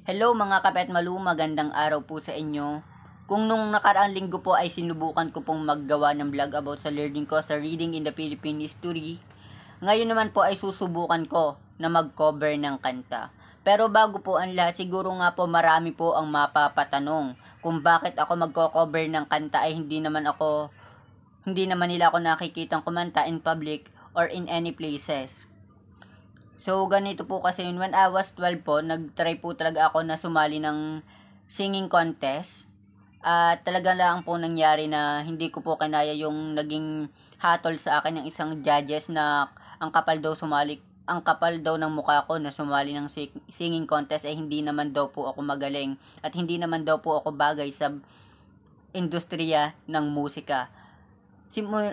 Hello mga kapet malu, magandang araw po sa inyo. Kung nung nakaraang linggo po ay sinubukan ko pong maggawa ng vlog about sa learning ko sa Reading in the Philippine History, ngayon naman po ay susubukan ko na mag-cover ng kanta. Pero bago po ang lahat, siguro nga po marami po ang mapapatanong kung bakit ako magko-cover ng kanta ay hindi naman nila ako nakikitang kumanta in public or in any places. So, ganito po kasi yun. When I was 12 po, nag-try po talaga ako na sumali ng singing contest. At talaga lang po nangyari na hindi ko po kinaya yung naging hatol sa akin ng isang judges na ang kapal daw ng mukha ko na sumali ng singing contest ay hindi naman daw po ako magaling at hindi naman daw po ako bagay sa industriya ng musika.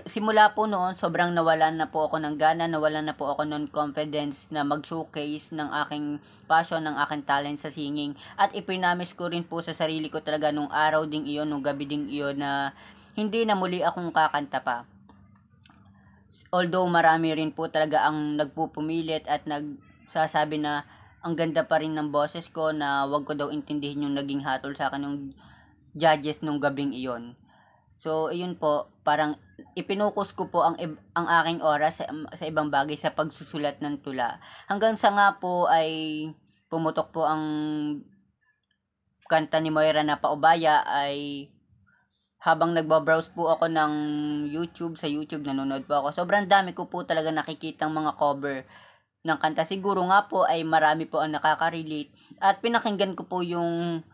Simula po noon, sobrang nawalan na po ako ng gana, nawalan na po ako ng confidence na mag-showcase ng aking passion, ng aking talent sa singing. At ipinamis ko rin po sa sarili ko talaga nung araw ding iyon, nung gabi ding iyon na hindi na muli akong kakanta pa. Although marami rin po talaga ang nagpupumilit at nagsasabi na ang ganda pa rin ng boses ko na wag ko daw intindihin yung naging hatol sa akin ng judges nung gabing iyon. So, ayun po, parang ipinukus ko po ang aking oras sa ibang bagay sa pagsusulat ng tula. Hanggang sa nga po ay pumutok po ang kanta ni Moira na Paubaya ay habang nagbabrowse po ako ng sa YouTube nanonood po ako. Sobrang dami ko po talaga nakikitang mga cover ng kanta. Siguro nga po ay marami po ang nakaka-relate at pinakinggan ko po yung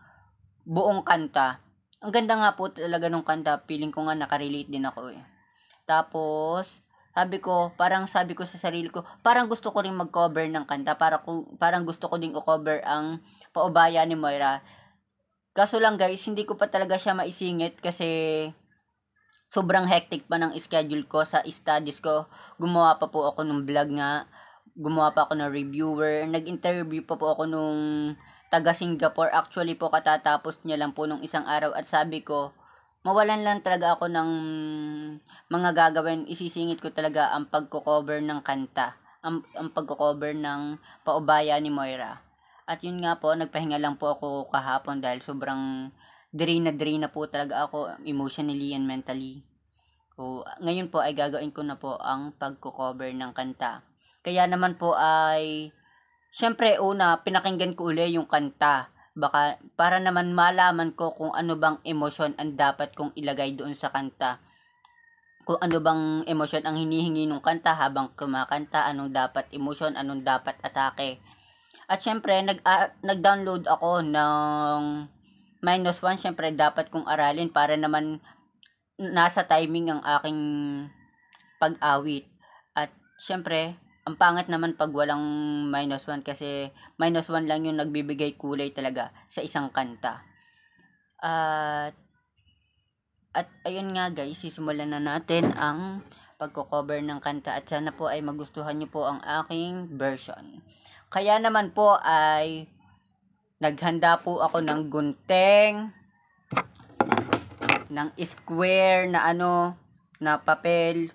buong kanta. Ang ganda nga po talaga nung kanta, feeling ko nga nakarelate din ako eh. Tapos, sabi ko sa sarili ko, parang gusto ko rin mag-cover ng kanta, parang gusto ko ding i-cover ang Paubaya ni Moira. Kaso lang guys, hindi ko pa talaga siya maisingit kasi sobrang hectic pa ng schedule ko sa studies ko. Gumawa pa po ako ng vlog nga, gumawa pa ako ng reviewer, nag-interview pa po ako nung taga Singapore. Actually po katatapos niya lang po nung isang araw at sabi ko, mawalan lang talaga ako ng mga gagawin. Isisingit ko talaga ang pagko-cover ng kanta, ang pagko-cover ng Paubaya ni Moira. At yun nga po, nagpahinga lang po ako kahapon dahil sobrang drain na po talaga ako emotionally and mentally. So, ngayon po ay gagawin ko na po ang pagko-cover ng kanta. Kaya naman po ay syempre, pinakinggan ko uli yung kanta. Baka, para naman malaman ko kung ano bang emosyon ang dapat kong ilagay doon sa kanta. Kung ano bang emosyon ang hinihingi ng kanta habang kumakanta, anong dapat emosyon, anong dapat atake. At syempre, nag-download ako ng -1. Syempre, dapat kong aralin para naman nasa timing ang aking pag-awit. At syempre, ang pangit naman pag walang -1 kasi -1 lang yung nagbibigay kulay talaga sa isang kanta. At ayun nga guys, sisimulan na natin ang pagko-cover ng kanta at sana po ay magustuhan nyo po ang aking version. Kaya naman po ay naghanda po ako ng gunting, ng square na papel.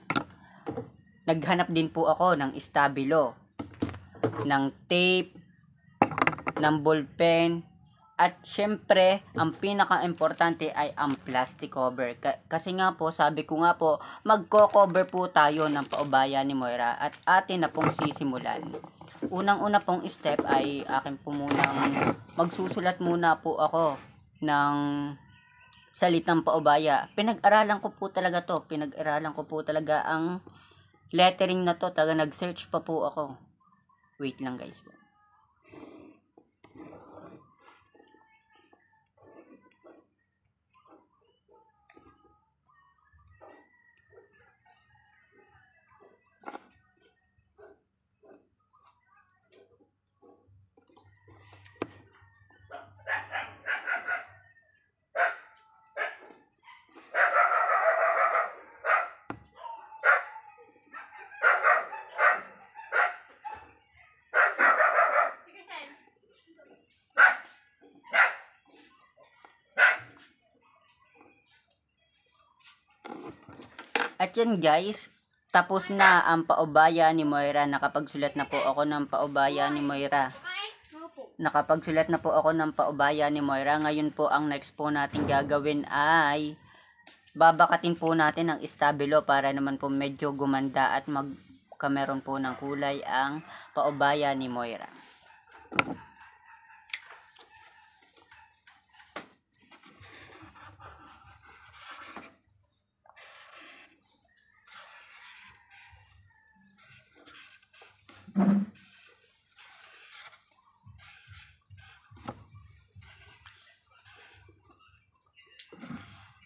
Naghanap din po ako ng stabilo, ng tape, ng ballpen, at syempre, ang pinaka-importante ay ang plastic cover. Kasi nga po, sabi ko nga po, magko-cover po tayo ng Paubaya ni Moira at atin na pong sisimulan. Unang-una pong step ay akin po munang magsusulat muna po ako ng salitang Paubaya. Pinag-aralan ko po talaga ang lettering na to. Talaga nag-search pa po ako. Wait lang guys po. At yan guys, tapos na ang Paubaya ni Moira. Nakapagsulat na po ako ng Paubaya ni Moira. nakapagsulat na po ako ng paubaya ni Moira. Ngayon po ang next po natin gagawin ay babakatin po natin ang istabilo para naman po medyo gumanda at magkameron po ng kulay ang paubaya ni Moira.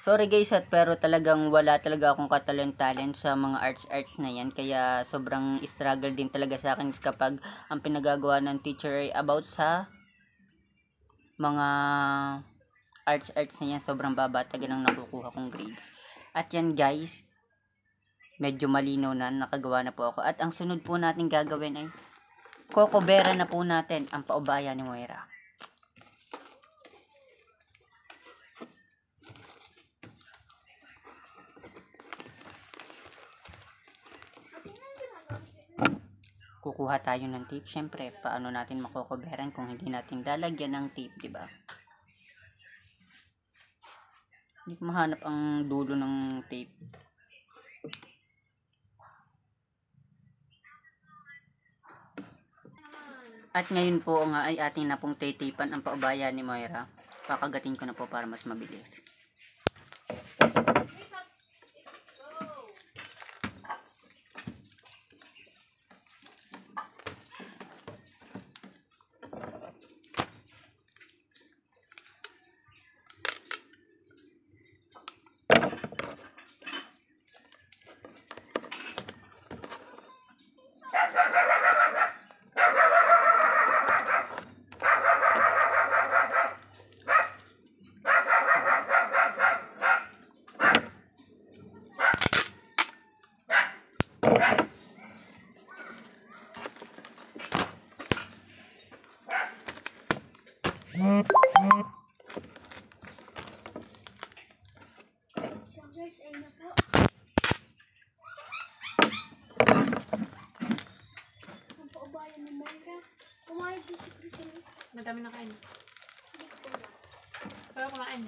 Sorry guys pero talagang wala talaga akong katalent-talent sa mga arts na yan. Kaya sobrang struggle din talaga sa akin kapag ang pinagagawa ng teacher ay about sa mga arts na yan. Sobrang baba talaga ng nakukuha kong grades. At yan guys, medyo malinaw na, nakagawa na po ako. At ang sunod po natin gagawin ay kokobera na po natin ang paubaya ni Moira. Kukuha tayo ng tape. Syempre, paano natin makokoberan kung hindi natin lalagyan ng tape, di ba? Hindi ko mahanap ang dulo ng tape. At ngayon po nga ay ating na pong taytapan ang paubaya ni Moira. Kakagatin ko na po para mas mabilis. So guys, ayun na po. Ang paubayan ni Moira. Kumain din si Christine. Madami na kain. Hindi ko na. Pero kumain.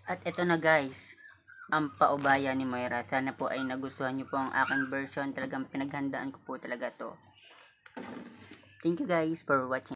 At ito na guys, ang paubaya ni Moira. Sana po ay nagustuhan nyo po ang aking version. Talagang pinaghandaan ko po talaga to. Thank you guys for watching.